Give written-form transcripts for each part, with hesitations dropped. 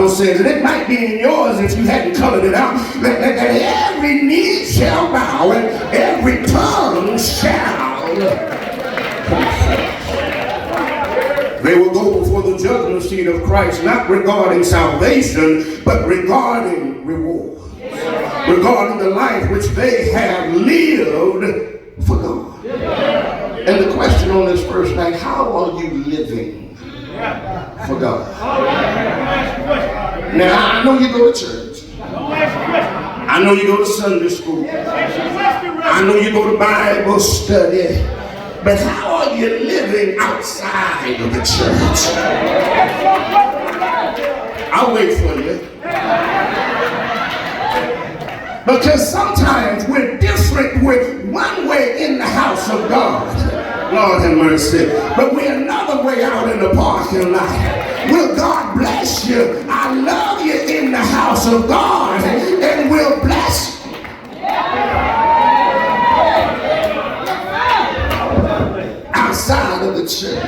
Bible says, and it might be in yours if you hadn't colored it out, that every knee shall bow and every tongue shall confess. They will go before the judgment seat of Christ, not regarding salvation, but regarding reward. Regarding the life which they have lived for God. And the question on this first night, how are you living for God? Now, I know you go to church. I know you go to Sunday school. I know you go to Bible study. But how are you living outside of the church? I'll wait for you. Because sometimes we're different with one way in the house of God. Lord have mercy. But we're another way out in the parking lot. Will God bless you? I love you in the house of God. And will bless you. Outside of the church.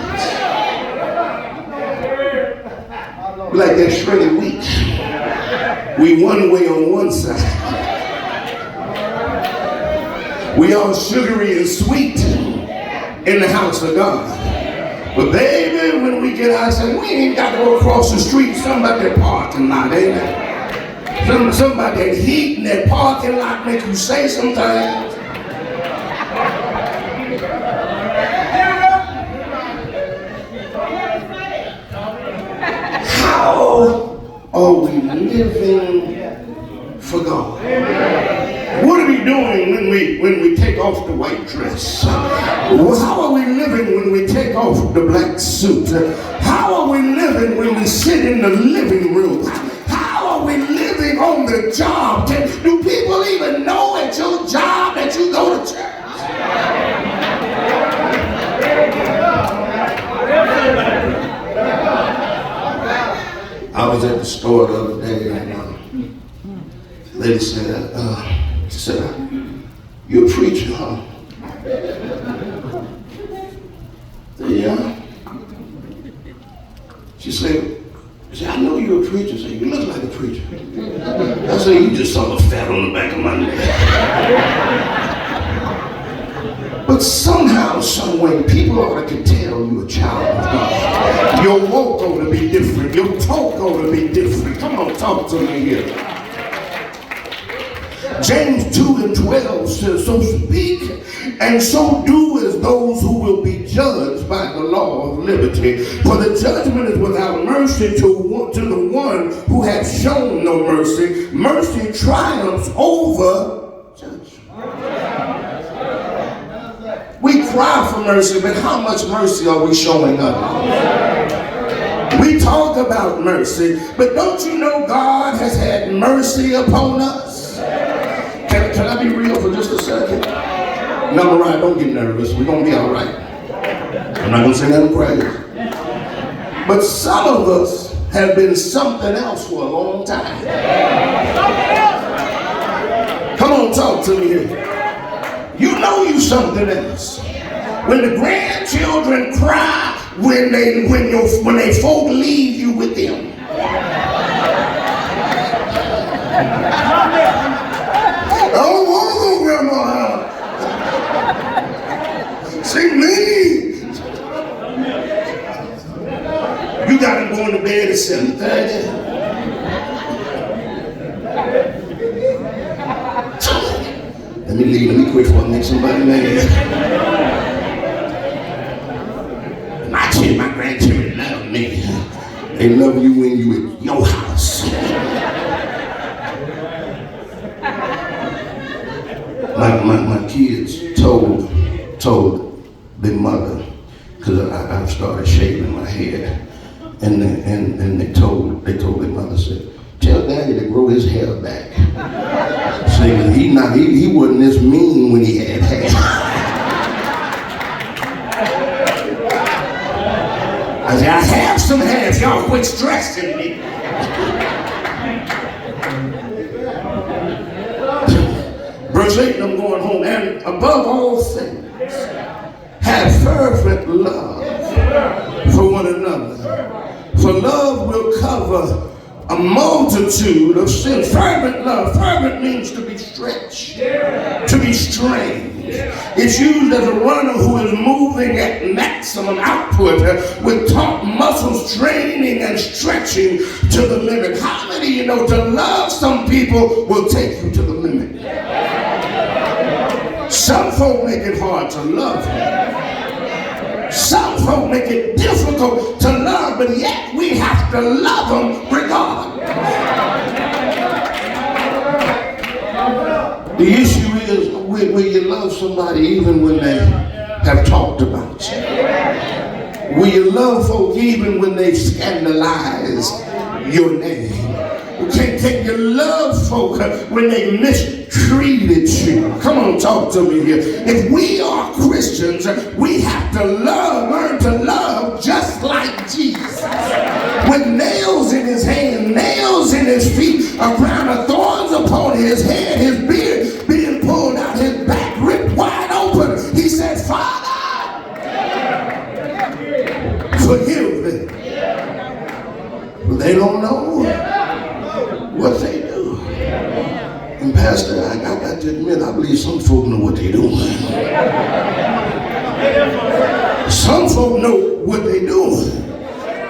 Like that shredded wheat. We one way on one side. We all sugary and sweet in the house of God. But baby, when we get outside, we ain't got to go across the street. Something about that parking lot, ain't it? Something about that heat in that parking lot make you say sometimes. How are we living for God? What are we doing when we take off the white dress? How are we living when we take off the black suit? How are we living when we sit in the living room? How are we living on the job? Do people even know at your job that you go to church? I was at the store the other day and the lady said, she said, "You're a preacher, huh?" I said, "Yeah." She said, "I know you're a preacher." I said, "You look like a preacher." I said, "You just saw the fat on the back of my neck." But somehow, some way, people ought to tell you a child of God. Your walk ought to be different. Your talk ought to be different. Come on, talk to me here. James 2:12 says, "So speak and so do as those who will be judged by the law of liberty. For the judgment is without mercy to the one who has shown no mercy. Mercy triumphs over judgment." We cry for mercy, but how much mercy are we showing up? We talk about mercy, but don't you know God has had mercy upon us? Can I be real for just a second? No, Mariah, don't get nervous. We're going to be all right. I'm not going to say nothing crazy. But some of us have been something else for a long time. Come on, talk to me here. You know you something else. When the grandchildren cry when they folk leave you with them. I don't want to go to grandma's house. See me. You got them going to bed at 7:30. Let me leave. Let me quit before I make somebody mad. My grandchildren love me. They love you when you at your house. My kids told their mother, because I started shaving my head, and they told their mother, said, "Tell Daddy to grow his hair back." Saying he wasn't this mean when he had hair. I said, "I have some hair if y'all quit stressing me." Verse 8, I'm going home. "And above all things, have fervent love for one another. For love will cover a multitude of sins. Fervent love. Fervent means to be stretched, to be strained. It's used as a runner who is moving at maximum output with taut muscles training and stretching to the limit. How many of you know to love some people will take you to the limit? Some folk make it hard to love. Some folk make it difficult to love, but yet we have to love them regardless. The issue is, will you love somebody even when they have talked about you? Will you love folk even when they scandalize your name? Can you love folk when they mistreated you? Come on, talk to me here. If we are Christians, we have to love, learn to love just like Jesus. With nails in his hand, nails in his feet, a crown of thorns upon his head, his beard being pulled out, his back ripped wide open. He said, Father, forgive them. They don't know what they do. And Pastor, I got to admit, I believe some folk know what they're doing. Some folk know what they're doing.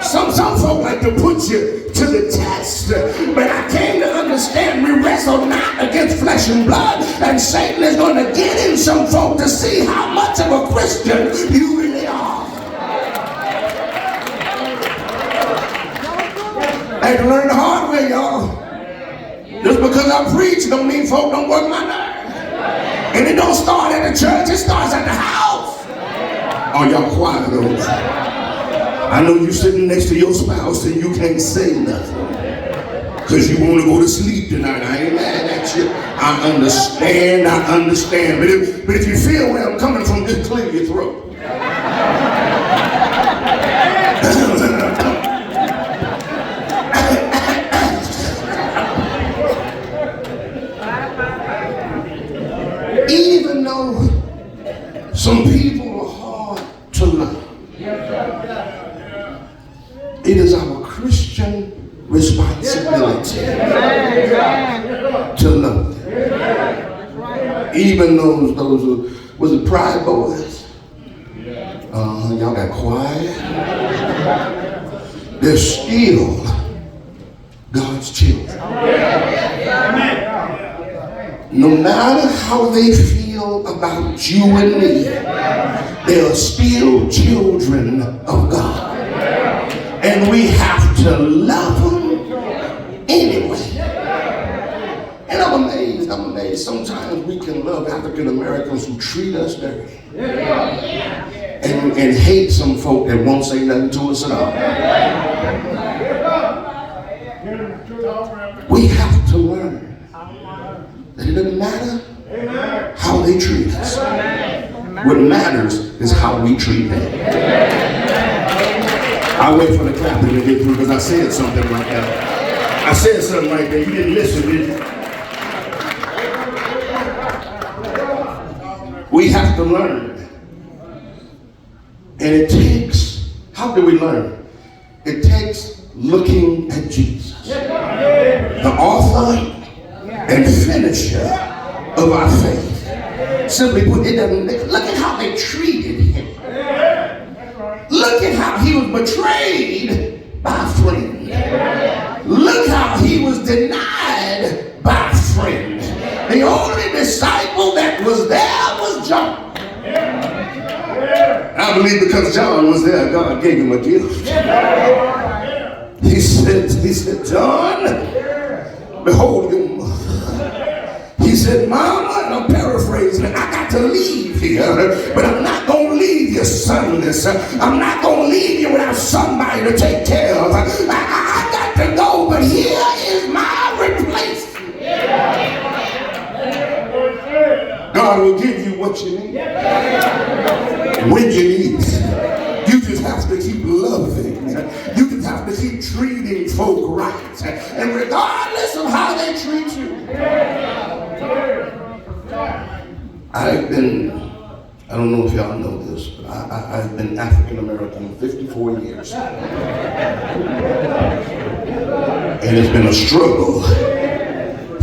Some folk like to put you to the test. But I came to understand we wrestle not against flesh and blood. And Satan is going to get in some folk to see how much of a Christian you really are. I had to learn the hard way, y'all. Just because I preach don't mean folk don't work my nerve. And it don't start at the church, it starts at the house. Oh, y'all quiet though. I know you sitting next to your spouse and you can't say nothing because you want to go to sleep tonight. I ain't mad at you. I understand. But if you feel where I'm coming from, just clear your throat. Even though some people are hard to love, it is our Christian responsibility to love them. Even those was the Pride Boys. Y'all got quiet. They're still God's children. No matter how they feel about you and me, they are still children of God. And we have to love them anyway. And I'm amazed. Sometimes we can love African Americans who treat us dirty. And hate some folk that won't say nothing to us at all. We have to learn that it doesn't matter how they treat us. What matters is how we treat them. I wait for the clapping to get through because I said something like that. I said something like that. You didn't listen, did you? We have to learn. And it takes, how do we learn? It takes looking at Jesus, the author and finisher of our faith. Simply put, it doesn't, look at how they treated him. Look at how he was betrayed by a friend. Look how he was denied by a friend. The only disciple that was there was John. I believe because John was there, God gave him a gift. He said, John, behold your mother. He said, Mama, and I'm paraphrasing, I got to leave here, but I'm not going to leave you sonless. I'm not going to leave you without somebody to take care of. I got to go, but here is my replacement. God will give you what you need when you need it. You just have to keep loving. You just have to keep treating folk right. And regardless of how they treat you. I don't know if y'all know this, but I've been African American 54 years. And And it's been a struggle